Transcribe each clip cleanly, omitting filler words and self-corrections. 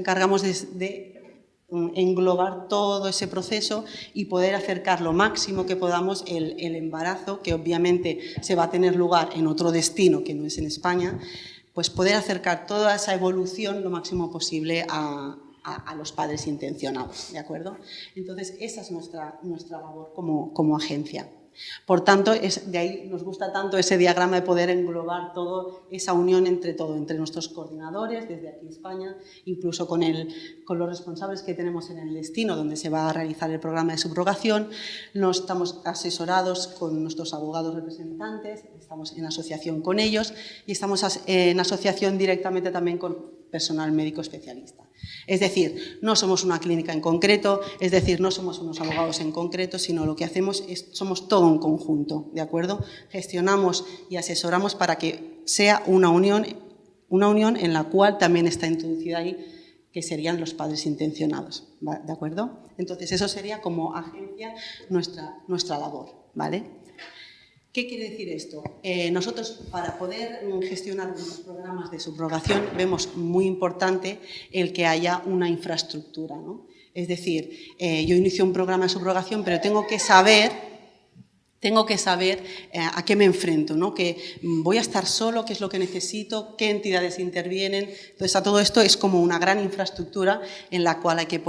encargamos de englobar todo ese proceso y poder acercar lo máximo que podamos el embarazo, que obviamente se va a tener lugar en otro destino que no es en España, pues poder acercar toda esa evolución lo máximo posible a los padres intencionados, ¿de acuerdo? Entonces, esa es nuestra labor como agencia. Por tanto, de ahí nos gusta tanto ese diagrama de poder englobar toda esa unión entre nuestros coordinadores, desde aquí España, incluso con los responsables que tenemos en el destino donde se va a realizar el programa de subrogación. Nos estamos asesorados con nuestros abogados representantes, estamos en asociación con ellos y estamos en asociación directamente también con personal médico especialista. Es decir, no somos una clínica en concreto, es decir, no somos unos abogados en concreto, sino lo que hacemos somos todo un conjunto, ¿de acuerdo? Gestionamos y asesoramos para que sea una unión en la cual también está introducida ahí, que serían los padres intencionados, ¿de acuerdo? Entonces, eso sería como agencia nuestra labor, ¿vale? ¿Qué quiere decir esto? Nosotros, para poder gestionar los programas de subrogación, vemos muy importante el que haya una infraestructura, ¿no? Es decir, yo inicio un programa de subrogación, pero tengo que saber a qué me enfrento, ¿no? Que voy a estar solo, qué es lo que necesito, qué entidades intervienen. Entonces, a todo esto es como una gran infraestructura en la cual hay que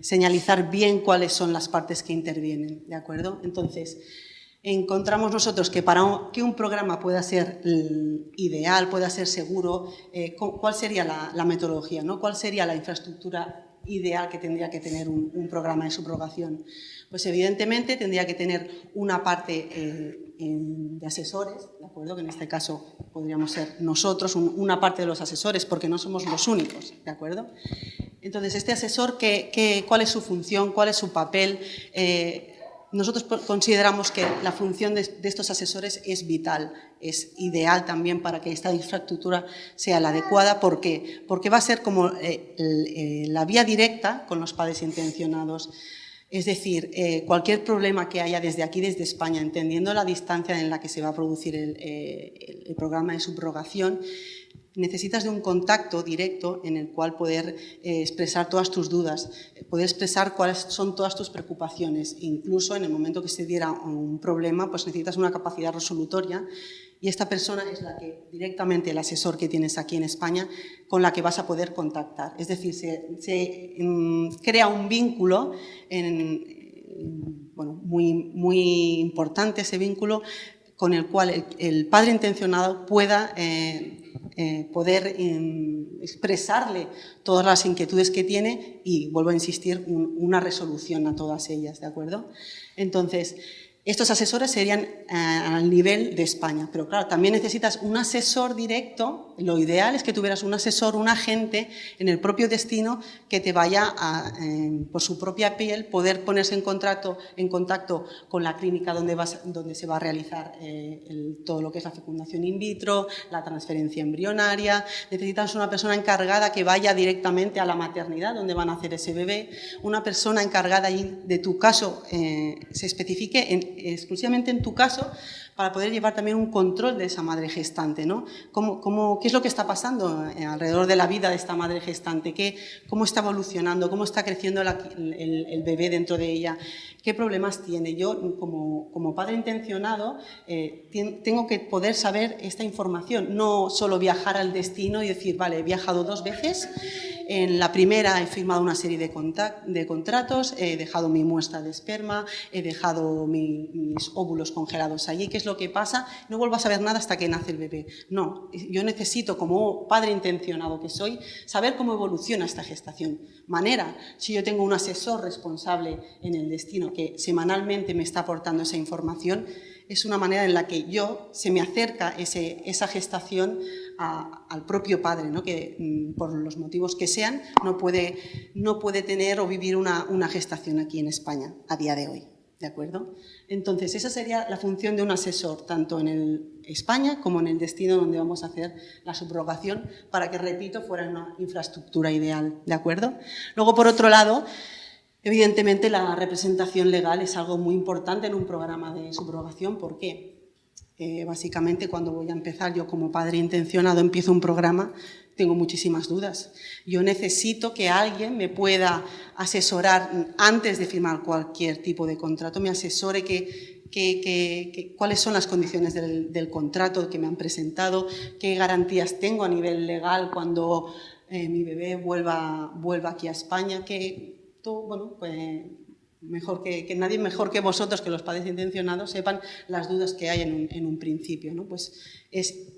señalizar bien cuáles son las partes que intervienen, ¿de acuerdo? Entonces, encontramos nosotros que para que un programa pueda ser ideal, pueda ser seguro, ¿cuál sería la metodología, ¿no? ¿Cuál sería la infraestructura ideal que tendría que tener un programa de subrogación? Pues evidentemente tendría que tener una parte de asesores, ¿de acuerdo? Que en este caso podríamos ser nosotros, una parte de los asesores, porque no somos los únicos, ¿de acuerdo? Entonces, este asesor, ¿cuál es su función? ¿Cuál es su papel? Nosotros consideramos que la función de estos asesores es vital, es ideal también para que esta infraestructura sea la adecuada. ¿Por qué? Porque va a ser como la vía directa con los padres intencionados. Es decir, cualquier problema que haya desde aquí, desde España, entendiendo la distancia en la que se va a producir el programa de subrogación, necesitas de un contacto directo en el cual poder expresar todas tus dudas, poder expresar cuáles son todas tus preocupaciones. Incluso en el momento que se diera un problema, pues necesitas una capacidad resolutoria y esta persona es la que directamente, el asesor que tienes aquí en España, con la que vas a poder contactar. Es decir, se crea un vínculo muy importante, ese vínculo con el cual el padre intencionado pueda poder expresarle todas las inquietudes que tiene y, vuelvo a insistir, una resolución a todas ellas, ¿de acuerdo? Entonces, estos asesores serían al nivel de España, pero claro, también necesitas un asesor directo. Lo ideal es que tuvieras un asesor, un agente en el propio destino que te vaya por su propia piel poder ponerse en contacto con la clínica donde se va a realizar todo lo que es la fecundación in vitro, la transferencia embrionaria. Necesitas una persona encargada que vaya directamente a la maternidad donde van a hacer ese bebé, una persona encargada de tu caso, se especifique exclusivamente en tu caso, para poder llevar también un control de esa madre gestante, ¿no? ¿Qué es lo que está pasando alrededor de la vida de esta madre gestante? ¿Cómo está evolucionando? ¿Cómo está creciendo el bebé dentro de ella? ¿Qué problemas tiene? Yo, como padre intencionado, tengo que poder saber esta información, no solo viajar al destino y decir, vale, he viajado 2 veces, en la primera he firmado una serie de contratos, he dejado mi muestra de esperma, he dejado mis óvulos congelados allí. ¿Qué es lo que pasa? No vuelvo a saber nada hasta que nace el bebé. No, yo necesito, como padre intencionado que soy, saber cómo evoluciona esta gestación. Si yo tengo un asesor responsable en el destino que semanalmente me está aportando esa información, es una manera en la que se me acerca esa gestación al propio padre, ¿no? Que por los motivos que sean no puede tener o vivir una gestación aquí en España a día de hoy, ¿de acuerdo? Entonces, esa sería la función de un asesor, tanto en España como en el destino donde vamos a hacer la subrogación, para que, repito, fuera una infraestructura ideal, ¿de acuerdo? Luego, por otro lado, evidentemente la representación legal es algo muy importante en un programa de subrogación. ¿Por qué? Básicamente, cuando voy a empezar, yo como padre intencionado empiezo un programa, tengo muchísimas dudas. Yo necesito que alguien me pueda asesorar antes de firmar cualquier tipo de contrato, me asesore cuáles son las condiciones del contrato que me han presentado, qué garantías tengo a nivel legal cuando mi bebé vuelva aquí a España, que todo, bueno, pues mejor que nadie, mejor que vosotros, que los padres intencionados, sepan las dudas que hay en un principio, ¿no? Pues es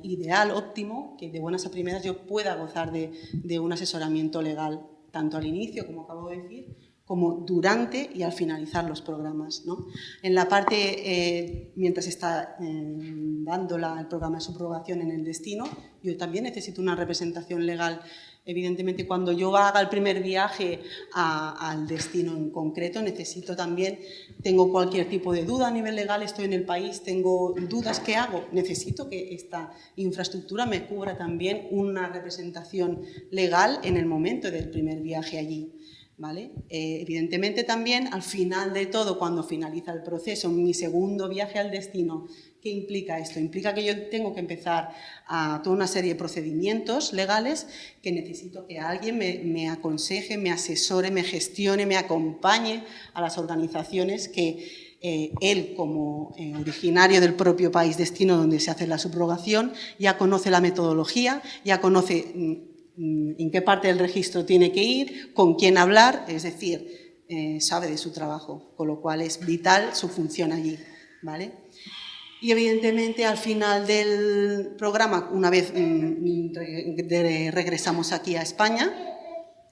ideal, óptimo, que de buenas a primeras yo pueda gozar de un asesoramiento legal, tanto al inicio, como acabo de decir, como durante y al finalizar los programas, ¿no? En la parte, mientras está dando el programa de subrogación en el destino, yo también necesito una representación legal. Evidentemente, cuando yo haga el primer viaje al destino en concreto, necesito también, tengo cualquier tipo de duda a nivel legal, estoy en el país, tengo dudas, ¿qué hago? Necesito que esta infraestructura me cubra también una representación legal en el momento del primer viaje allí. ¿Vale? Evidentemente también al final de todo, cuando finaliza el proceso, mi segundo viaje al destino, ¿qué implica esto? Implica que yo tengo que empezar a toda una serie de procedimientos legales que necesito que alguien me aconseje, me asesore, me gestione, me acompañe a las organizaciones que él, como originario del propio país destino donde se hace la subrogación, ya conoce la metodología, ya conoce en qué parte del registro tiene que ir, con quién hablar, es decir, sabe de su trabajo, con lo cual es vital su función allí, ¿vale? Y evidentemente al final del programa, una vez regresamos aquí a España,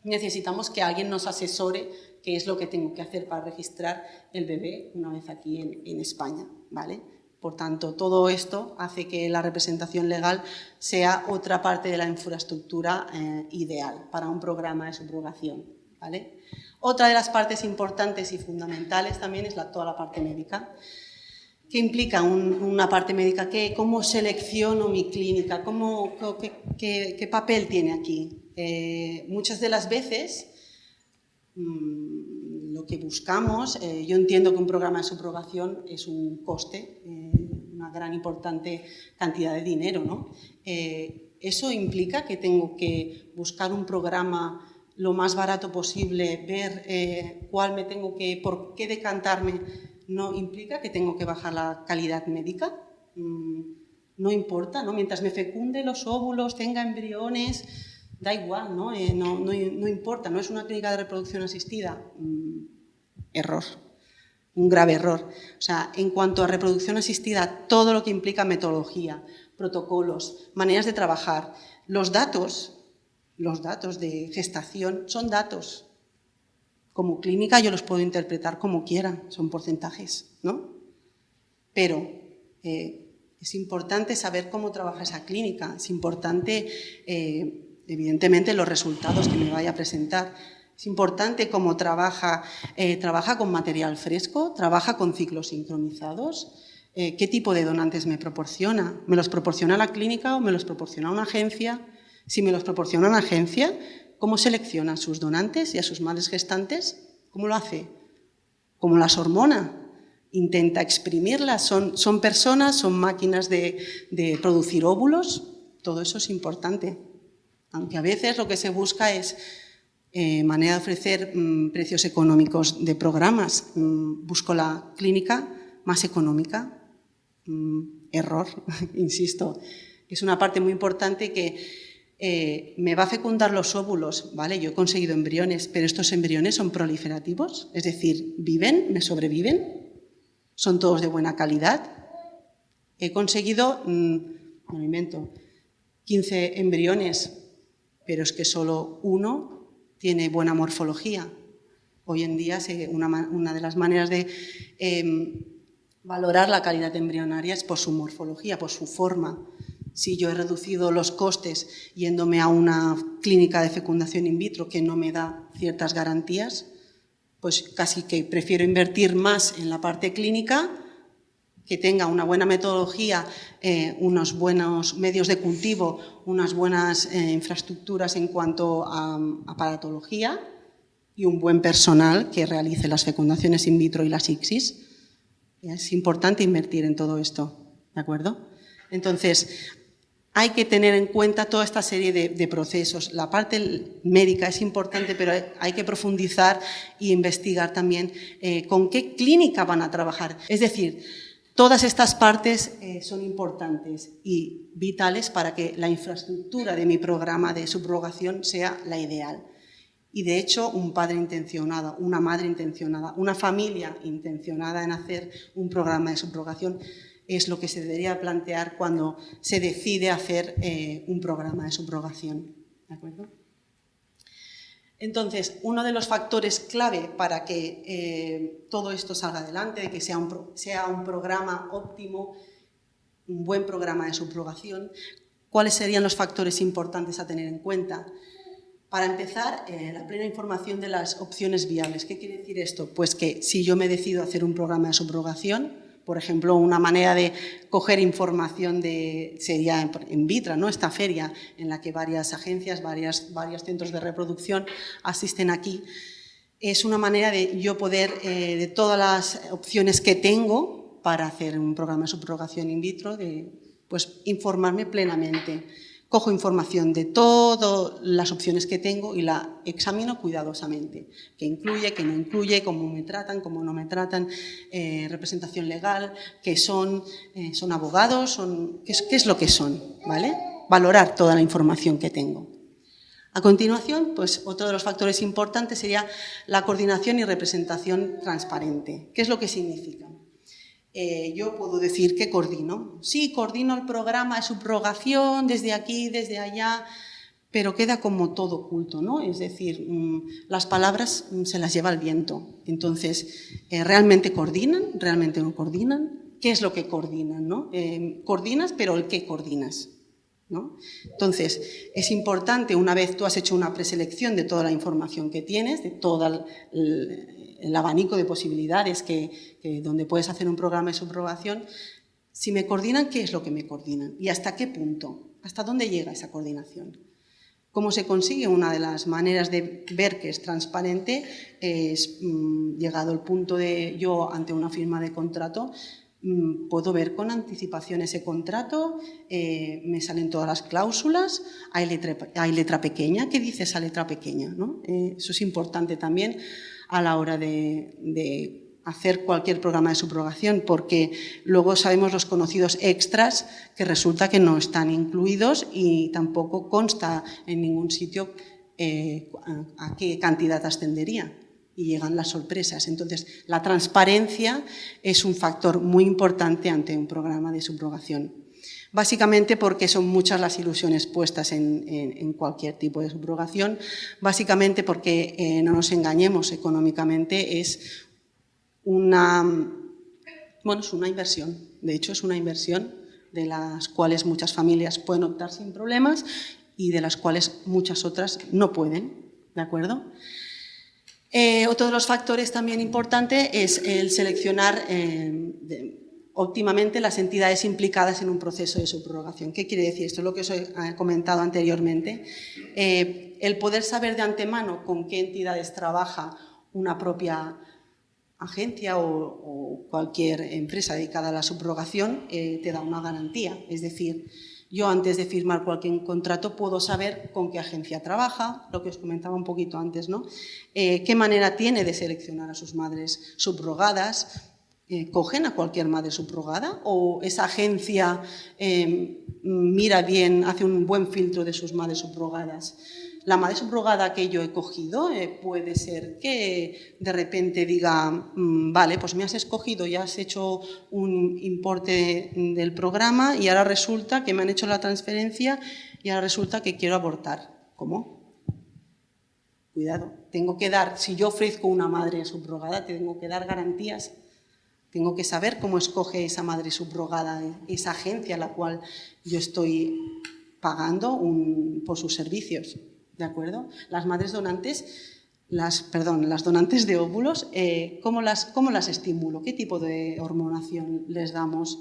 necesitamos que alguien nos asesore qué es lo que tengo que hacer para registrar el bebé una vez aquí en España, ¿vale? Por tanto, todo esto hace que la representación legal sea otra parte de la infraestructura ideal para un programa de subrogación, ¿vale? Otra de las partes importantes y fundamentales también es toda la parte médica. ¿Qué implica una parte médica? ¿Cómo selecciono mi clínica? ¿Qué papel tiene aquí? Muchas de las veces lo que buscamos, yo entiendo que un programa de subrogación es un coste, una gran importante cantidad de dinero, ¿no? Eso implica que tengo que buscar un programa lo más barato posible, ver por qué decantarme. No implica que tengo que bajar la calidad médica, no importa, ¿no? Mientras me fecunde los óvulos, tenga embriones, da igual, ¿no? No importa, no es una clínica de reproducción asistida. Error, un grave error. O sea, en cuanto a reproducción asistida, todo lo que implica metodología, protocolos, maneras de trabajar, los datos de gestación son datos. Como clínica yo los puedo interpretar como quiera, son porcentajes, ¿no? Pero es importante saber cómo trabaja esa clínica, es importante, evidentemente, los resultados que me vaya a presentar. Es importante cómo trabaja con material fresco, trabaja con ciclos sincronizados, qué tipo de donantes me proporciona. ¿Me los proporciona la clínica o me los proporciona una agencia? Si me los proporciona una agencia, ¿cómo selecciona a sus donantes y a sus madres gestantes? ¿Cómo lo hace? ¿Cómo las hormona? ¿Intenta exprimirlas? ¿Son personas? ¿Son máquinas de producir óvulos? Todo eso es importante. Aunque a veces lo que se busca es manera de ofrecer precios económicos de programas. Busco la clínica más económica. Error, insisto. Es una parte muy importante que me va a fecundar los óvulos, ¿vale? Yo he conseguido embriones, pero estos embriones son proliferativos, es decir, ¿viven? ¿Me sobreviven? ¿Son todos de buena calidad? He conseguido, me lo invento, 15 embriones, pero es que solo uno tiene buena morfología. Hoy en día una de las maneras de valorar la calidad embrionaria es por su morfología, por su forma. Si yo he reducido los costes yéndome a una clínica de fecundación in vitro que no me da ciertas garantías, pues casi que prefiero invertir más en la parte clínica, que tenga una buena metodología, unos buenos medios de cultivo, unas buenas infraestructuras en cuanto a aparatología y un buen personal que realice las fecundaciones in vitro y las ICSIs. Es importante invertir en todo esto, ¿de acuerdo? Entonces, hay que tener en cuenta toda esta serie de procesos. La parte médica es importante, pero hay que profundizar e investigar también con qué clínica van a trabajar. Es decir, todas estas partes son importantes y vitales para que la infraestructura de mi programa de subrogación sea la ideal. Y, de hecho, un padre intencionado, una madre intencionada, una familia intencionada en hacer un programa de subrogación es lo que se debería plantear cuando se decide hacer un programa de subrogación. ¿De acuerdo? Entonces, uno de los factores clave para que todo esto salga adelante, de que sea un programa óptimo, un buen programa de subrogación, ¿cuáles serían los factores importantes a tener en cuenta? Para empezar, la plena información de las opciones viables. ¿Qué quiere decir esto? Pues que si yo me decido hacer un programa de subrogación, por ejemplo, una manera de coger información sería en Vitra, ¿no? Esta feria en la que varias agencias, varios centros de reproducción asisten aquí. Es una manera de yo poder, de todas las opciones que tengo para hacer un programa de subrogación in vitro, pues informarme plenamente. Cojo información de todas las opciones que tengo y la examino cuidadosamente. ¿Qué incluye, qué no incluye, cómo me tratan, cómo no me tratan, representación legal, qué son abogados, qué es lo que son, ¿vale? Valorar toda la información que tengo. A continuación, pues otro de los factores importantes sería la coordinación y representación transparente. ¿Qué es lo que significa? Yo puedo decir que coordino. Sí, coordino el programa de subrogación desde aquí, desde allá, pero queda como todo oculto, ¿no? Es decir, las palabras se las lleva el viento. Entonces, ¿realmente coordinan? ¿Realmente no coordinan? ¿Qué es lo que coordinan, no? Coordinas, pero ¿el qué coordinas? ¿No? Entonces, es importante, una vez tú has hecho una preselección de toda la información que tienes, de todo el abanico de posibilidades donde puedes hacer un programa de subrogación, si me coordinan, ¿qué es lo que me coordinan? ¿Y hasta qué punto? ¿Hasta dónde llega esa coordinación? ¿Cómo se consigue? Una de las maneras de ver que es transparente es, llegado el punto de yo, ante una firma de contrato, puedo ver con anticipación ese contrato, me salen todas las cláusulas, hay letra pequeña. ¿Qué dice esa letra pequeña, ¿no? Eso es importante también a la hora de hacer cualquier programa de subrogación, porque luego sabemos los conocidos extras que resulta que no están incluidos y tampoco consta en ningún sitio a qué cantidad ascendería. Y llegan las sorpresas. Entonces, la transparencia es un factor muy importante ante un programa de subrogación. Básicamente porque son muchas las ilusiones puestas en cualquier tipo de subrogación, básicamente porque, no nos engañemos, económicamente es una inversión. De hecho, es una inversión de las cuales muchas familias pueden optar sin problemas y de las cuales muchas otras no pueden, ¿de acuerdo? Otro de los factores también importante es el seleccionar óptimamente las entidades implicadas en un proceso de subrogación. ¿Qué quiere decir esto? Lo que os he comentado anteriormente. El poder saber de antemano con qué entidades trabaja una propia agencia o cualquier empresa dedicada a la subrogación te da una garantía. Es decir, yo antes de firmar cualquier contrato puedo saber con qué agencia trabaja, lo que os comentaba un poquito antes, ¿no? Qué manera tiene de seleccionar a sus madres subrogadas. ¿Cogen a cualquier madre subrogada o esa agencia mira bien, hace un buen filtro de sus madres subrogadas? La madre subrogada que yo he cogido puede ser que de repente diga, vale, pues me has escogido, ya has hecho un importe del programa y ahora resulta que me han hecho la transferencia y ahora resulta que quiero abortar. ¿Cómo? Cuidado, tengo que dar, si yo ofrezco una madre subrogada, tengo que dar garantías. Tengo que saber cómo escoge esa madre subrogada, esa agencia a la cual yo estoy pagando por sus servicios. ¿De acuerdo? Las madres donantes, las donantes de óvulos, ¿cómo las estimulo? ¿Qué tipo de hormonación les damos?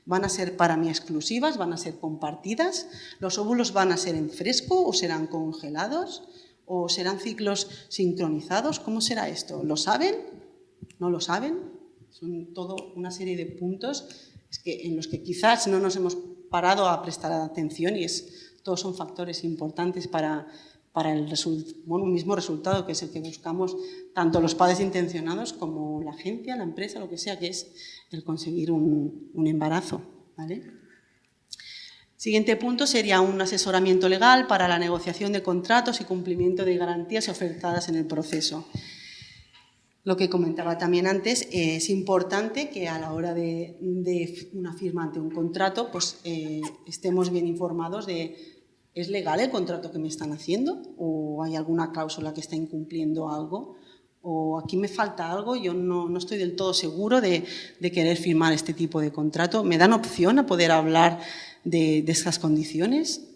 ¿Van a ser para mí exclusivas? ¿Van a ser compartidas? ¿Los óvulos van a ser en fresco o serán congelados? ¿O serán ciclos sincronizados? ¿Cómo será esto? ¿Lo saben? ¿No lo saben? Son toda una serie de puntos en los que quizás no nos hemos parado a prestar atención y todos son factores importantes para el mismo resultado, que es el que buscamos tanto los padres intencionados como la agencia, la empresa, lo que sea, que es el conseguir un embarazo, ¿vale? Siguiente punto sería un asesoramiento legal para la negociación de contratos y cumplimiento de garantías ofertadas en el proceso. Lo que comentaba también antes, es importante que a la hora de una firma ante un contrato, pues estemos bien informados de ¿es legal el contrato que me están haciendo? ¿O hay alguna cláusula que está incumpliendo algo? ¿O aquí me falta algo? Yo no estoy del todo seguro de querer firmar este tipo de contrato. ¿Me dan opción a poder hablar de esas condiciones?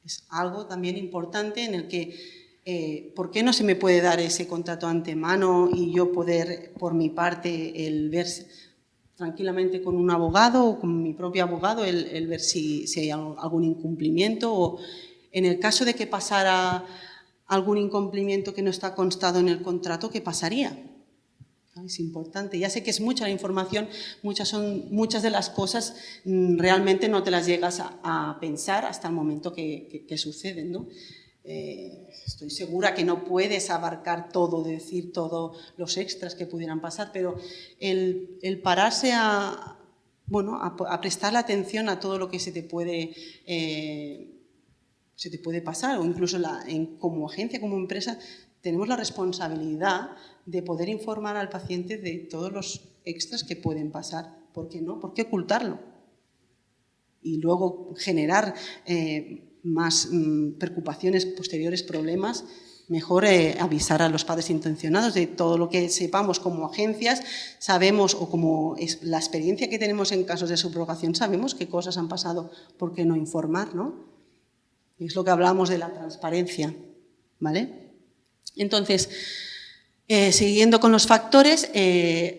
Es algo también importante en el que, ¿por qué no se me puede dar ese contrato antemano y yo poder, por mi parte, el ver tranquilamente con un abogado o con mi propio abogado, el ver si hay algún incumplimiento? O en el caso de que pasara algún incumplimiento que no está constado en el contrato, ¿qué pasaría? Es importante. Ya sé que es mucha la información, muchas de las cosas realmente no te las llegas a pensar hasta el momento que suceden, ¿no? Estoy segura que no puedes abarcar todo, decir todos los extras que pudieran pasar, pero el pararse a prestarle atención a todo lo que se te puede pasar, o incluso como agencia, como empresa, tenemos la responsabilidad de poder informar al paciente de todos los extras que pueden pasar. ¿Por qué no? ¿Por qué ocultarlo? Y luego generar más preocupaciones, posteriores problemas. Mejor avisar a los padres intencionados de todo lo que sepamos como agencias, sabemos, o como es la experiencia que tenemos en casos de subrogación, sabemos qué cosas han pasado, ¿por qué no informar, no? Es lo que hablamos de la transparencia, ¿vale? Entonces, siguiendo con los factores,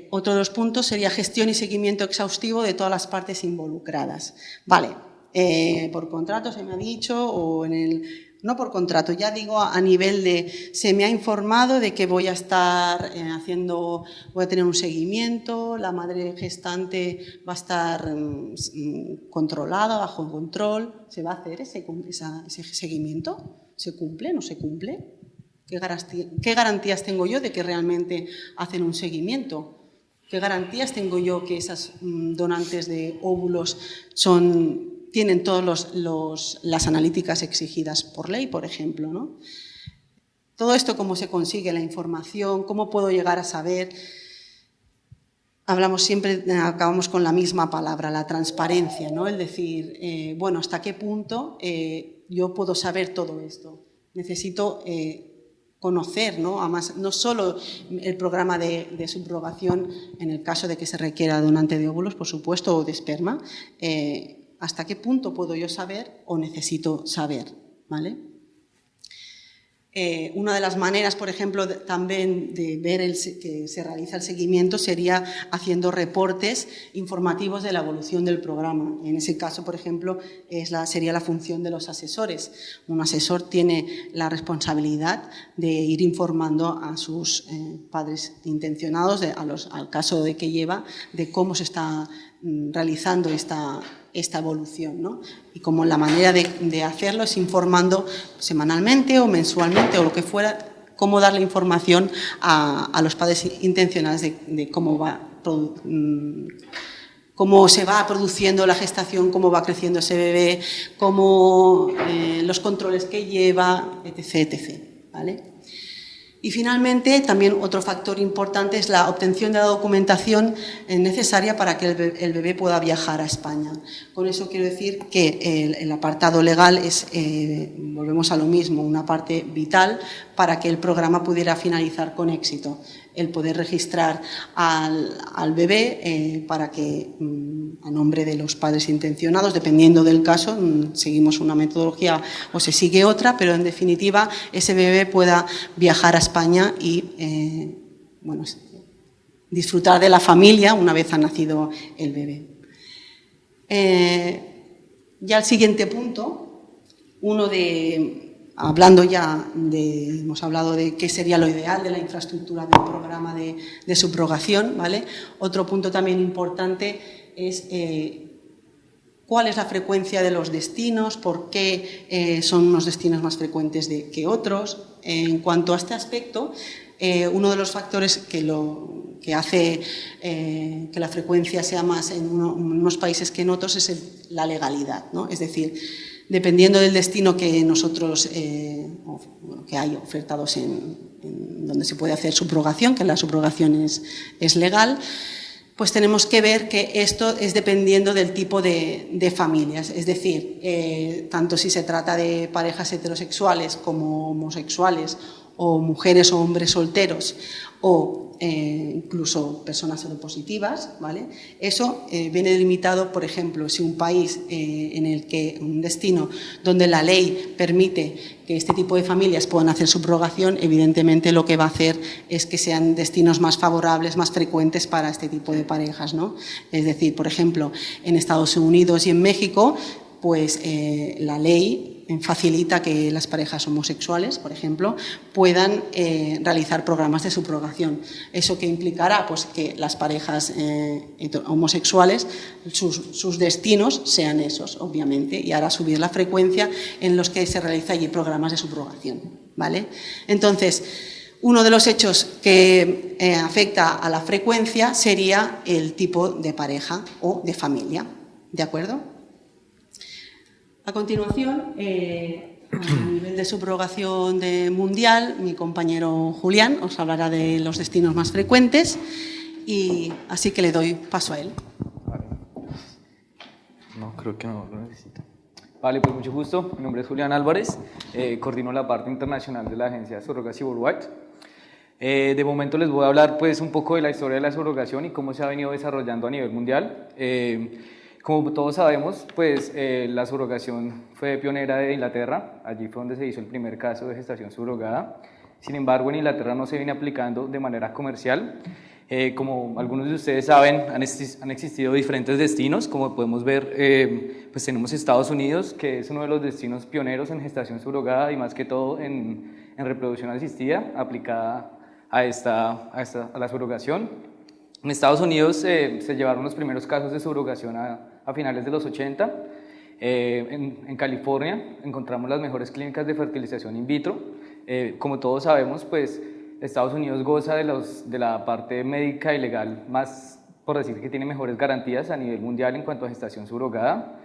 otro de los puntos sería gestión y seguimiento exhaustivo de todas las partes involucradas. Vale, por contrato se me ha dicho, o no por contrato, ya digo a nivel de se me ha informado de que voy a estar voy a tener un seguimiento, la madre gestante va a estar controlada, bajo control. ¿Se va a hacer ese seguimiento? ¿Se cumple? ¿No se cumple? ¿Qué garantías tengo yo de que realmente hacen un seguimiento? ¿Qué garantías tengo yo que esas donantes de óvulos tienen todas las analíticas exigidas por ley, por ejemplo, ¿no? Todo esto, ¿cómo se consigue la información? ¿Cómo puedo llegar a saber? Acabamos con la misma palabra, la transparencia, ¿no? El decir, bueno, ¿hasta qué punto yo puedo saber todo esto? Necesito conocer, ¿no? Además, no solo el programa de subrogación en el caso de que se requiera donante de óvulos, por supuesto, o de esperma, ¿hasta qué punto puedo yo saber o necesito saber? ¿Vale? Una de las maneras, por ejemplo, también de ver que se realiza el seguimiento sería haciendo reportes informativos de la evolución del programa. En ese caso, por ejemplo, sería la función de los asesores. Un asesor tiene la responsabilidad de ir informando a sus padres intencionados, al caso de que lleva, de cómo se está realizando esta evolución, ¿no? Y como la manera de hacerlo es informando semanalmente o mensualmente o lo que fuera, cómo darle información a los padres intencionados de cómo se va produciendo la gestación, cómo va creciendo ese bebé, los controles que lleva, etc., etc., ¿vale? Y finalmente, también otro factor importante es la obtención de la documentación necesaria para que el bebé pueda viajar a España. Con eso quiero decir que el apartado legal es, volvemos a lo mismo, una parte vital para que el programa pudiera finalizar con éxito. El poder registrar al bebé para que, a nombre de los padres intencionados, dependiendo del caso, seguimos una metodología o se sigue otra, pero en definitiva ese bebé pueda viajar a España y disfrutar de la familia una vez ha nacido el bebé. Ya el siguiente punto, hemos hablado de qué sería lo ideal de la infraestructura del programa de subrogación, ¿vale? Otro punto también importante es cuál es la frecuencia de los destinos, por qué son unos destinos más frecuentes que otros. En cuanto a este aspecto, uno de los factores que hace que la frecuencia sea más en unos países que en otros es la legalidad, ¿no? Es decir, dependiendo del destino que nosotros, que hay ofertados en donde se puede hacer subrogación, que la subrogación es legal, pues tenemos que ver que esto es dependiendo del tipo de familias. Es decir, tanto si se trata de parejas heterosexuales como homosexuales, o mujeres o hombres solteros, o incluso personas seropositivas, ¿vale? Eso viene delimitado, por ejemplo, si un país un destino donde la ley permite que este tipo de familias puedan hacer subrogación, evidentemente lo que va a hacer es que sean destinos más favorables, más frecuentes para este tipo de parejas, ¿no? Es decir, por ejemplo, en Estados Unidos y en México, pues la ley facilita que las parejas homosexuales, por ejemplo, puedan realizar programas de subrogación. ¿Eso qué implicará? Pues que las parejas homosexuales, sus destinos sean esos, obviamente, y hará subir la frecuencia en los que se realiza allí programas de subrogación, ¿vale? Entonces, uno de los hechos que afecta a la frecuencia sería el tipo de pareja o de familia, ¿de acuerdo? A continuación, a nivel de subrogación mundial, mi compañero Julián os hablará de los destinos más frecuentes, y así que le doy paso a él. Vale. No, creo que no lo necesito. Vale, pues mucho gusto. Mi nombre es Julián Álvarez, coordino la parte internacional de la agencia Surrogacy Worldwide. De momento les voy a hablar pues un poco de la historia de la subrogación y cómo se ha venido desarrollando a nivel mundial. Como todos sabemos, pues la subrogación fue pionera de Inglaterra, allí fue donde se hizo el primer caso de gestación subrogada. Sin embargo, en Inglaterra no se viene aplicando de manera comercial. Como algunos de ustedes saben, han existido diferentes destinos, como podemos ver, pues tenemos Estados Unidos, que es uno de los destinos pioneros en gestación subrogada y más que todo en reproducción asistida aplicada a la subrogación. En Estados Unidos se llevaron los primeros casos de subrogación a finales de los 80. En California encontramos las mejores clínicas de fertilización in vitro. Como todos sabemos, pues Estados Unidos goza de la parte médica y legal más, por decir que tiene mejores garantías a nivel mundial en cuanto a gestación subrogada.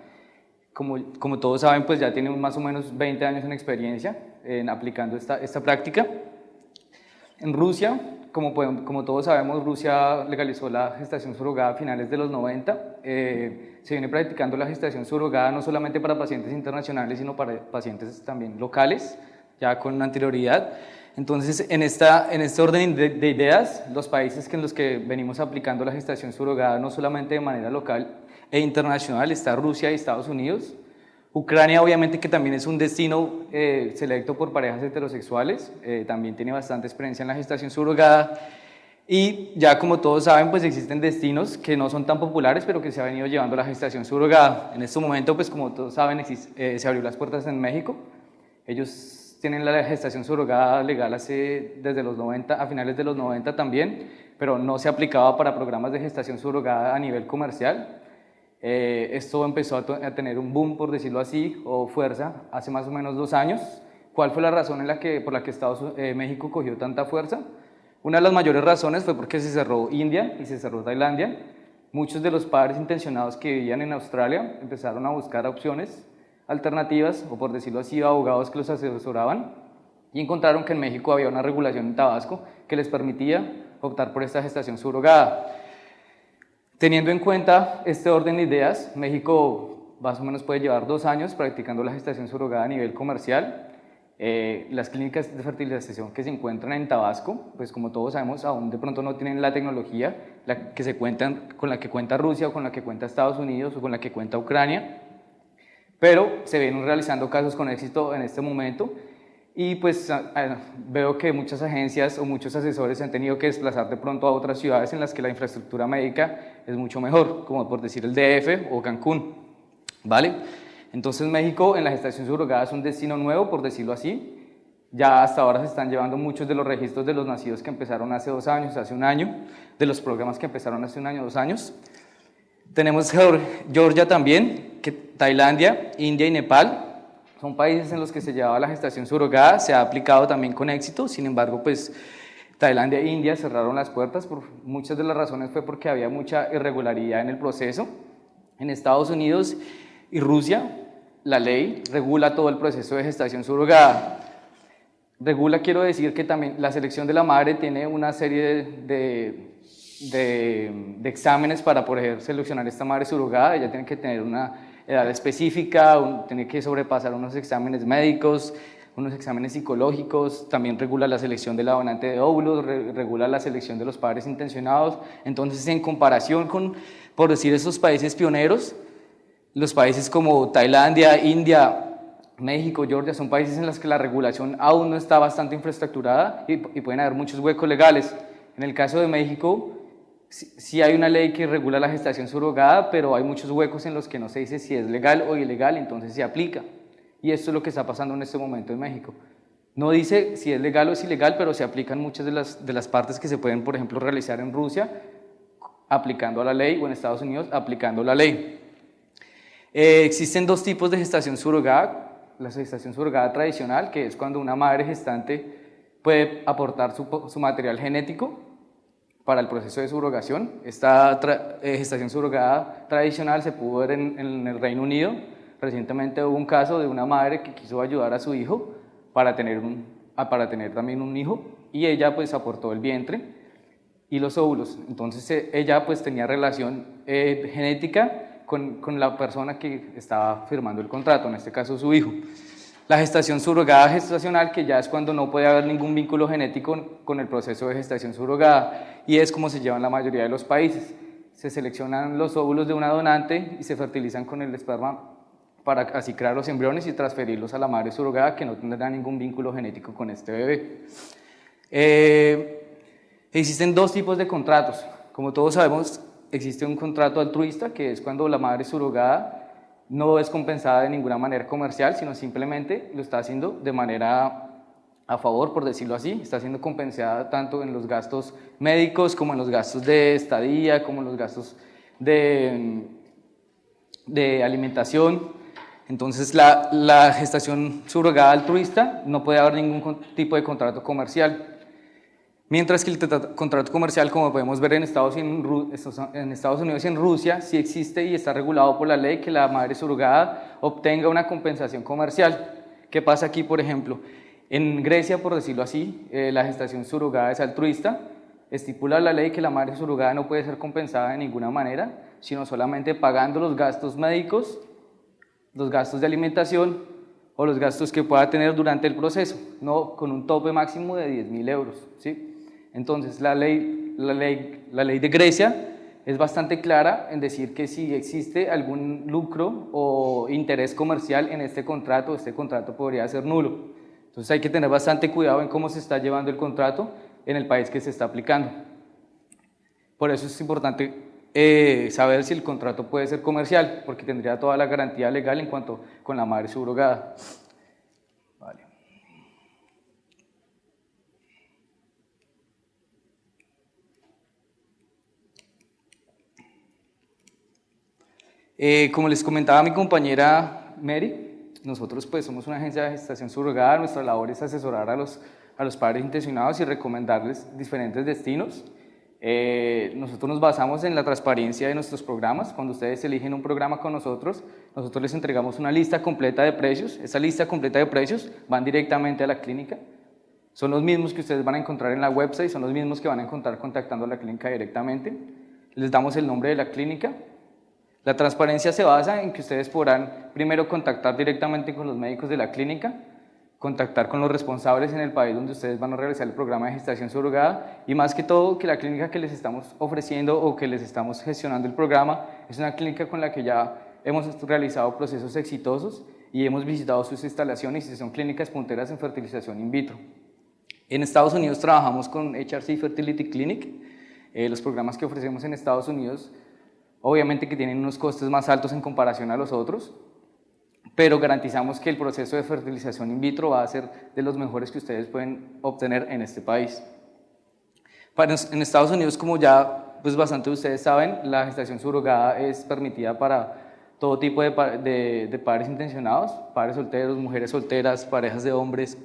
Como todos saben, pues ya tiene más o menos 20 años en experiencia aplicando esta práctica. En Rusia, como todos sabemos, Rusia legalizó la gestación subrogada a finales de los 90. Se viene practicando la gestación subrogada no solamente para pacientes internacionales, sino para pacientes también locales, ya con anterioridad. Entonces, en este orden de ideas, los países en los que venimos aplicando la gestación subrogada no solamente de manera local e internacional está Rusia y Estados Unidos. Ucrania, obviamente, que también es un destino selecto por parejas heterosexuales, también tiene bastante experiencia en la gestación subrogada. Y ya como todos saben, pues existen destinos que no son tan populares, pero que se ha venido llevando la gestación subrogada. En este momento, pues como todos saben, se abrió las puertas en México. Ellos tienen la gestación subrogada legal desde los 90, a finales de los 90 también, pero no se aplicaba para programas de gestación subrogada a nivel comercial. Esto empezó a tener un boom, por decirlo así, o fuerza, hace más o menos 2 años. ¿Cuál fue la razón por la que México cogió tanta fuerza? Una de las mayores razones fue porque se cerró India y se cerró Tailandia. Muchos de los padres intencionados que vivían en Australia empezaron a buscar opciones alternativas, o por decirlo así, abogados que los asesoraban, y encontraron que en México había una regulación en Tabasco que les permitía optar por esta gestación subrogada. Teniendo en cuenta este orden de ideas, México más o menos puede llevar 2 años practicando la gestación subrogada a nivel comercial. Las clínicas de fertilización que se encuentran en Tabasco, pues como todos sabemos, aún de pronto no tienen la tecnología con la que cuenta Rusia, o con la que cuenta Estados Unidos, o con la que cuenta Ucrania, pero se vienen realizando casos con éxito en este momento. Y pues veo que muchas agencias o muchos asesores se han tenido que desplazar de pronto a otras ciudades en las que la infraestructura médica es mucho mejor, como por decir el DF o Cancún, ¿vale? Entonces México en la gestación subrogada es un destino nuevo, por decirlo así. Ya hasta ahora se están llevando muchos de los registros de los nacidos que empezaron hace 2 años, hace 1 año, de los programas que empezaron hace 1 año, 2 años. Tenemos Georgia también. que Tailandia, India y Nepal son países en los que se llevaba la gestación subrogada, se ha aplicado también con éxito. Sin embargo, pues Tailandia e India cerraron las puertas. Por muchas de las razones fue porque había mucha irregularidad en el proceso. En Estados Unidos y Rusia, la ley regula todo el proceso de gestación subrogada. Regula, quiero decir que también la selección de la madre tiene una serie de exámenes para poder seleccionar esta madre subrogada. Ella tiene que tener una edad específica, tiene que sobrepasar unos exámenes médicos, unos exámenes psicológicos, también regula la selección de la donante de óvulos, regula la selección de los padres intencionados. Entonces, en comparación con, por decir, esos países pioneros, los países como Tailandia, India, México, Georgia, son países en los que la regulación aún no está bastante infraestructurada y pueden haber muchos huecos legales. En el caso de México, sí hay una ley que regula la gestación subrogada, pero hay muchos huecos en los que no se dice si es legal o ilegal, entonces se aplica. Y esto es lo que está pasando en este momento en México. No dice si es legal o es ilegal, pero se aplican muchas de las partes que se pueden, por ejemplo, realizar en Rusia, aplicando la ley, o en Estados Unidos, aplicando la ley. Existen dos tipos de gestación subrogada. La gestación subrogada tradicional, que es cuando una madre gestante puede aportar su material genético para el proceso de subrogación. Esta gestación subrogada tradicional se pudo ver en el Reino Unido. Recientemente hubo un caso de una madre que quiso ayudar a su hijo para tener también un hijo, y ella pues aportó el vientre y los óvulos. Entonces ella pues tenía relación genética con la persona que estaba firmando el contrato, en este caso su hijo. La gestación subrogada gestacional, que ya es cuando no puede haber ningún vínculo genético con el proceso de gestación subrogada, y es como se lleva en la mayoría de los países. Se seleccionan los óvulos de una donante y se fertilizan con el esperma para así crear los embriones y transferirlos a la madre subrogada, que no tendrá ningún vínculo genético con este bebé. Existen dos tipos de contratos. Como todos sabemos, existe un contrato altruista, que es cuando la madre subrogada no es compensada de ninguna manera comercial, sino simplemente lo está haciendo de manera a favor, por decirlo así. Está siendo compensada tanto en los gastos médicos como en los gastos de estadía, como en los gastos de alimentación. Entonces, la gestación subrogada altruista no puede haber ningún tipo de contrato comercial. Mientras que el contrato comercial, como podemos ver en Estados Unidos y en Rusia, sí existe y está regulado por la ley que la madre subrogada obtenga una compensación comercial. ¿Qué pasa aquí, por ejemplo? En Grecia, por decirlo así, la gestación subrogada es altruista. Estipula la ley que la madre subrogada no puede ser compensada de ninguna manera, sino solamente pagando los gastos médicos, los gastos de alimentación o los gastos que pueda tener durante el proceso, no con un tope máximo de 10.000 euros, ¿sí? Entonces, la ley de Grecia es bastante clara en decir que si existe algún lucro o interés comercial en este contrato podría ser nulo. Entonces, hay que tener bastante cuidado en cómo se está llevando el contrato en el país que se está aplicando. Por eso es importante saber si el contrato puede ser comercial, porque tendría toda la garantía legal en cuanto con la madre subrogada. Vale. Como les comentaba mi compañera Mary, nosotros pues somos una agencia de gestación subrogada. Nuestra labor es asesorar a los padres intencionados y recomendarles diferentes destinos. Nosotros nos basamos en la transparencia de nuestros programas. Cuando ustedes eligen un programa con nosotros les entregamos una lista completa de precios. Esa lista completa de precios van directamente a la clínica. Son los mismos que ustedes van a encontrar en la website, son los mismos que van a encontrar contactando a la clínica directamente. Les damos el nombre de la clínica. La transparencia se basa en que ustedes podrán primero contactar directamente con los médicos de la clínica, contactar con los responsables en el país donde ustedes van a realizar el programa de gestación subrogada, y más que todo que la clínica que les estamos ofreciendo o que les estamos gestionando el programa es una clínica con la que ya hemos realizado procesos exitosos y hemos visitado sus instalaciones y son clínicas punteras en fertilización in vitro. En Estados Unidos trabajamos con HRC Fertility Clinic. Los programas que ofrecemos en Estados Unidos obviamente que tienen unos costes más altos en comparación a los otros, pero garantizamos que el proceso de fertilización in vitro va a ser de los mejores que ustedes pueden obtener en este país. En Estados Unidos, como ya pues bastante de ustedes saben, la gestación subrogada es permitida para todo tipo de padres intencionados, padres solteros, mujeres solteras, parejas de hombres,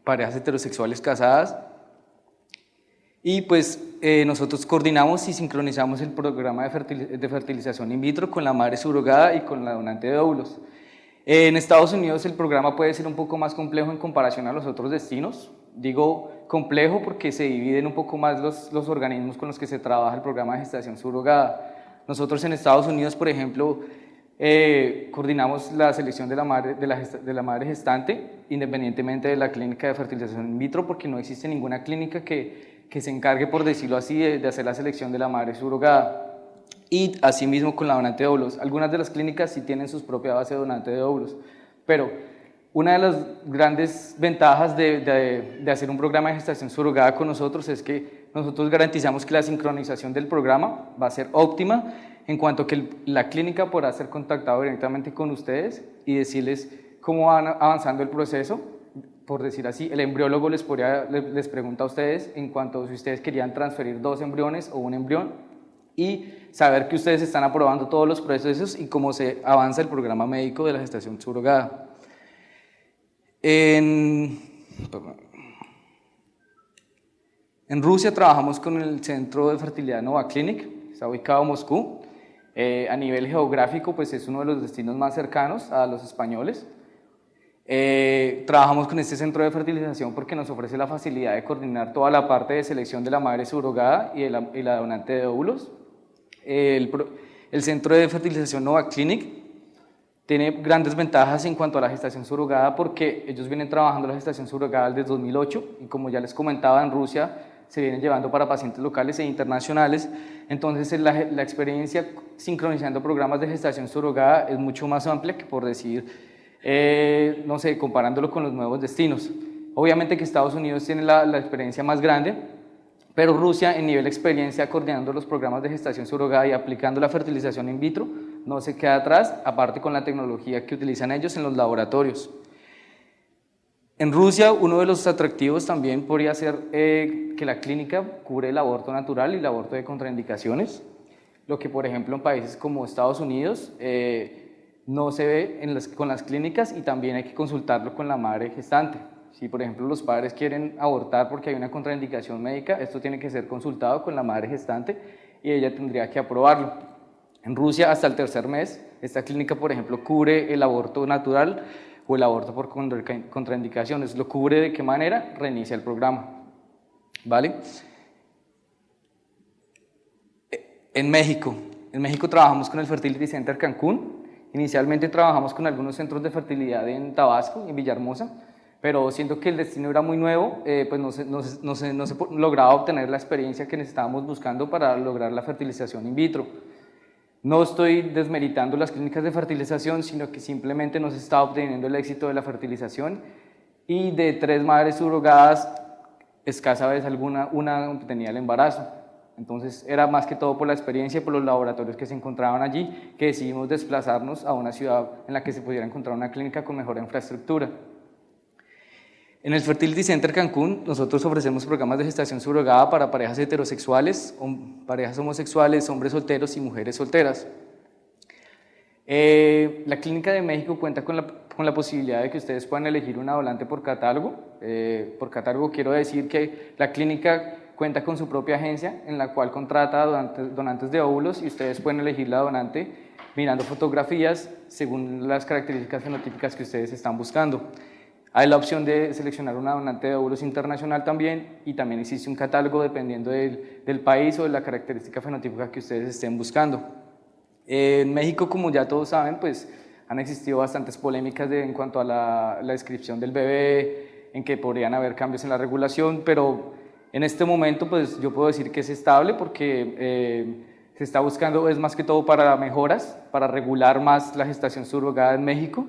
parejas heterosexuales casadas. Y pues nosotros coordinamos y sincronizamos el programa de fertilización in vitro con la madre surrogada y con la donante de óvulos. En Estados Unidos el programa puede ser un poco más complejo en comparación a los otros destinos. Digo complejo porque se dividen un poco más los organismos con los que se trabaja el programa de gestación subrogada. Nosotros en Estados Unidos, por ejemplo, coordinamos la selección de la madre gestante independientemente de la clínica de fertilización in vitro, porque no existe ninguna clínica que se encargue, por decirlo así, de hacer la selección de la madre subrogada. Y asimismo con la donante de óvulos. Algunas de las clínicas sí tienen su propia base de donante de óvulos, pero una de las grandes ventajas de hacer un programa de gestación subrogada con nosotros es que nosotros garantizamos que la sincronización del programa va a ser óptima, en cuanto que la clínica podrá ser contactada directamente con ustedes y decirles cómo van avanzando el proceso. Por decir así, el embriólogo les pregunta a ustedes en cuanto a si ustedes querían transferir 2 embriones o un embrión, y saber que ustedes están aprobando todos los procesos y cómo se avanza el programa médico de la gestación subrogada. En Rusia trabajamos con el Centro de Fertilidad Nova Clinic, está ubicado en Moscú. A nivel geográfico, pues es uno de los destinos más cercanos a los españoles. Trabajamos con este centro de fertilización porque nos ofrece la facilidad de coordinar toda la parte de selección de la madre subrogada y la donante de óvulos. El centro de fertilización Nova Clinic tiene grandes ventajas en cuanto a la gestación subrogada, porque ellos vienen trabajando la gestación subrogada desde 2008 y, como ya les comentaba, en Rusia se vienen llevando para pacientes locales e internacionales. Entonces la experiencia sincronizando programas de gestación subrogada es mucho más amplia que, por decir, no sé, comparándolo con los nuevos destinos. Obviamente que Estados Unidos tiene la experiencia más grande, pero Rusia, en nivel de experiencia coordinando los programas de gestación subrogada y aplicando la fertilización in vitro, no se queda atrás, aparte con la tecnología que utilizan ellos en los laboratorios. En Rusia, uno de los atractivos también podría ser que la clínica cubre el aborto natural y el aborto de contraindicaciones, lo que, por ejemplo, en países como Estados Unidos no se ve con las clínicas, y también hay que consultarlo con la madre gestante. Si, por ejemplo, los padres quieren abortar porque hay una contraindicación médica, esto tiene que ser consultado con la madre gestante y ella tendría que aprobarlo. En Rusia, hasta el 3er mes, esta clínica, por ejemplo, cubre el aborto natural o el aborto por contraindicaciones. ¿Lo cubre de qué manera? Reinicia el programa. ¿Vale? En México trabajamos con el Fertility Center Cancún. Inicialmente trabajamos con algunos centros de fertilidad en Tabasco, en Villahermosa, pero siendo que el destino era muy nuevo, pues no se lograba obtener la experiencia que necesitábamos buscando para lograr la fertilización in vitro. No estoy desmeritando las clínicas de fertilización, sino que simplemente no se estaba obteniendo el éxito de la fertilización, y de 3 madres subrogadas, escasa vez una tenía el embarazo. Entonces era más que todo por la experiencia y por los laboratorios que se encontraban allí que decidimos desplazarnos a una ciudad en la que se pudiera encontrar una clínica con mejor infraestructura. En el Fertility Center Cancún nosotros ofrecemos programas de gestación subrogada para parejas heterosexuales, parejas homosexuales, hombres solteros y mujeres solteras. La Clínica de México cuenta con la posibilidad de que ustedes puedan elegir una donante por catálogo. Por catálogo quiero decir que la clínica cuenta con su propia agencia en la cual contrata donantes de óvulos, y ustedes pueden elegir la donante mirando fotografías según las características fenotípicas que ustedes están buscando. Hay la opción de seleccionar una donante de óvulos internacional también, y también existe un catálogo dependiendo del país o de la característica fenotípica que ustedes estén buscando. En México, como ya todos saben, pues han existido bastantes polémicas en cuanto a la inscripción del bebé, en que podrían haber cambios en la regulación, pero en este momento pues yo puedo decir que es estable, porque se está buscando, es más que todo para mejoras, para regular más la gestación subrogada en México.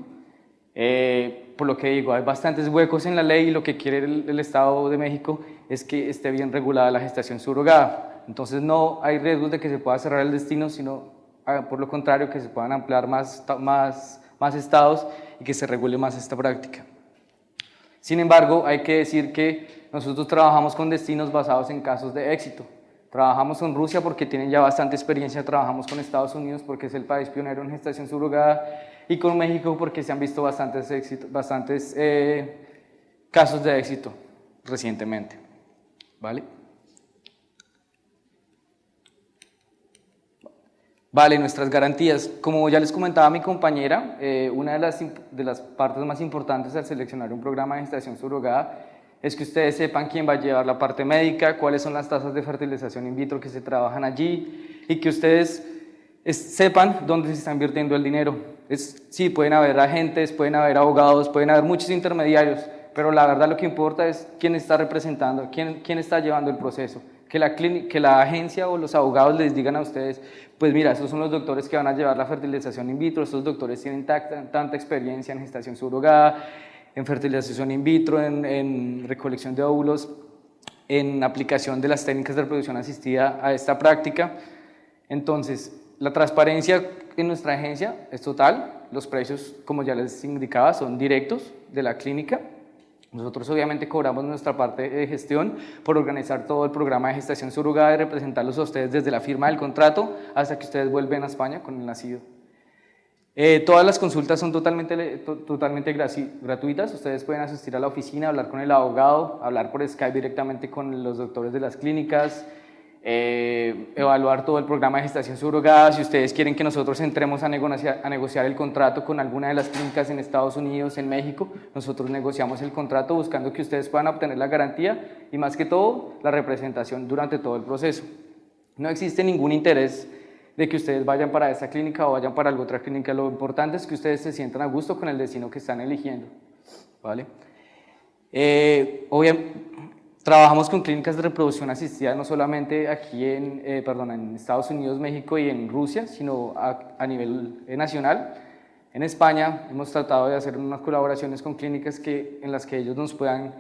Por lo que digo, hay bastantes huecos en la ley, y lo que quiere el Estado de México es que esté bien regulada la gestación subrogada. Entonces no hay riesgos de que se pueda cerrar el destino, sino por lo contrario, que se puedan ampliar más estados y que se regule más esta práctica. Sin embargo, hay que decir que nosotros trabajamos con destinos basados en casos de éxito. Trabajamos con Rusia porque tienen ya bastante experiencia, trabajamos con Estados Unidos porque es el país pionero en gestación subrogada y con México porque se han visto bastantes casos de éxito recientemente, ¿vale? Vale, nuestras garantías. Como ya les comentaba mi compañera, una de las partes más importantes al seleccionar un programa de gestación subrogada es que ustedes sepan quién va a llevar la parte médica, cuáles son las tasas de fertilización in vitro que se trabajan allí y que ustedes sepan dónde se está invirtiendo el dinero. Sí, pueden haber agentes, pueden haber abogados, pueden haber muchos intermediarios, pero la verdad lo que importa es quién está representando, quién está llevando el proceso. Que la agencia o los abogados les digan a ustedes, pues mira, estos son los doctores que van a llevar la fertilización in vitro, estos doctores tienen tanta experiencia en gestación subrogada, en fertilización in vitro, en recolección de óvulos, en aplicación de las técnicas de reproducción asistida a esta práctica. Entonces, la transparencia en nuestra agencia es total, los precios, como ya les indicaba, son directos de la clínica. Nosotros obviamente cobramos nuestra parte de gestión por organizar todo el programa de gestación subrogada y representarlos a ustedes desde la firma del contrato hasta que ustedes vuelven a España con el nacido. Todas las consultas son totalmente gratuitas, ustedes pueden asistir a la oficina, hablar con el abogado, hablar por Skype directamente con los doctores de las clínicas, evaluar todo el programa de gestación subrogada. Si ustedes quieren que nosotros entremos a negociar el contrato con alguna de las clínicas en Estados Unidos, en México, nosotros negociamos el contrato buscando que ustedes puedan obtener la garantía y más que todo la representación durante todo el proceso. No existe ningún interés de que ustedes vayan para esta clínica o vayan para alguna otra clínica. Lo importante es que ustedes se sientan a gusto con el destino que están eligiendo, ¿vale? Trabajamos con clínicas de reproducción asistida no solamente aquí en Estados Unidos, México y en Rusia, sino a nivel nacional. En España hemos tratado de hacer unas colaboraciones con clínicas en las que ellos nos puedan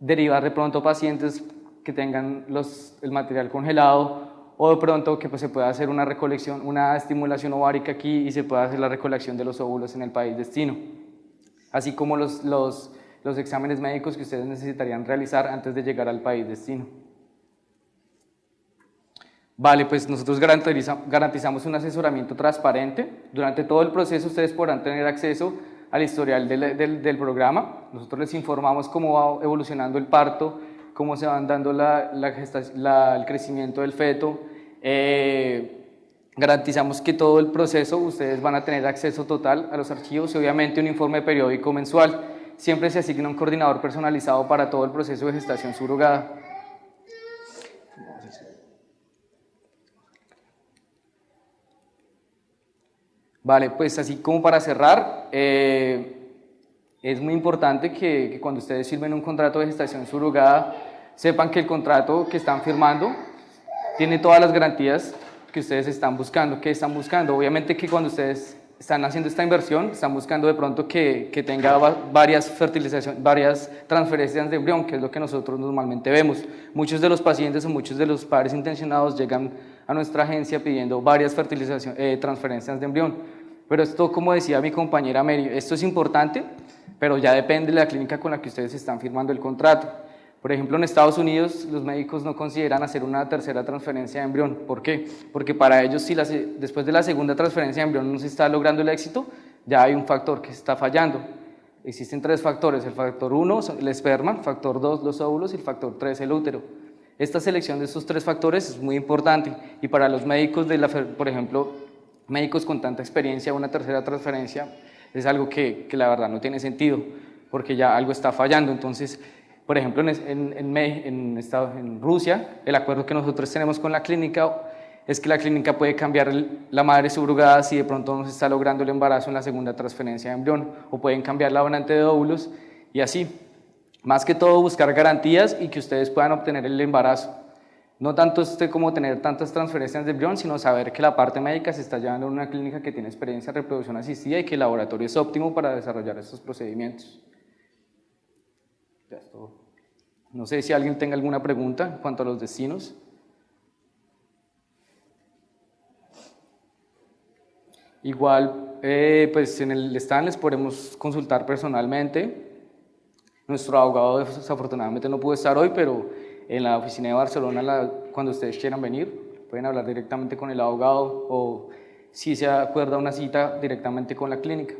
derivar de pronto pacientes que tengan el material congelado o de pronto que pues, se pueda hacer una recolección, una estimulación ovárica aquí y se pueda hacer la recolección de los óvulos en el país destino, así como los exámenes médicos que ustedes necesitarían realizar antes de llegar al país destino. Vale, pues nosotros garantizamos un asesoramiento transparente. Durante todo el proceso ustedes podrán tener acceso al historial del programa. Nosotros les informamos cómo va evolucionando el parto, cómo se van dando el crecimiento del feto. Garantizamos que todo el proceso ustedes van a tener acceso total a los archivos y obviamente un informe periódico mensual. Siempre se asigna un coordinador personalizado para todo el proceso de gestación subrogada. Vale, pues así como para cerrar, es muy importante que cuando ustedes firmen un contrato de gestación subrogada, sepan que el contrato que están firmando tiene todas las garantías que ustedes están buscando. ¿Qué están buscando? Obviamente que cuando ustedes están haciendo esta inversión, están buscando de pronto que tenga varias transferencias de embrión, que es lo que nosotros normalmente vemos. Muchos de los pacientes o muchos de los padres intencionados llegan a nuestra agencia pidiendo varias transferencias de embrión. Pero esto, como decía mi compañera Mary, esto es importante, pero ya depende de la clínica con la que ustedes están firmando el contrato. Por ejemplo, en Estados Unidos los médicos no consideran hacer una tercera transferencia de embrión. ¿Por qué? Porque para ellos, si después de la segunda transferencia de embrión no se está logrando el éxito, ya hay un factor que está fallando. Existen 3 factores: el factor 1, el esperma; el factor 2, los óvulos; y el factor 3, el útero. Esta selección de estos 3 factores es muy importante y para los médicos, por ejemplo, médicos con tanta experiencia, una tercera transferencia es algo que la verdad no tiene sentido porque ya algo está fallando. Entonces, por ejemplo, en Rusia, el acuerdo que nosotros tenemos con la clínica es que la clínica puede cambiar la madre subrogada si de pronto no se está logrando el embarazo en la segunda transferencia de embrión, o pueden cambiar la donante de óvulos y así. Más que todo, buscar garantías y que ustedes puedan obtener el embarazo. No tanto como tener tantas transferencias de embrión, sino saber que la parte médica se está llevando en una clínica que tiene experiencia en reproducción asistida y que el laboratorio es óptimo para desarrollar estos procedimientos. Ya es todo. No sé si alguien tenga alguna pregunta en cuanto a los destinos. Igual, pues en el stand les podemos consultar personalmente. Nuestro abogado desafortunadamente no pudo estar hoy, pero en la oficina de Barcelona cuando ustedes quieran venir. Pueden hablar directamente con el abogado o si se acuerda una cita directamente con la clínica.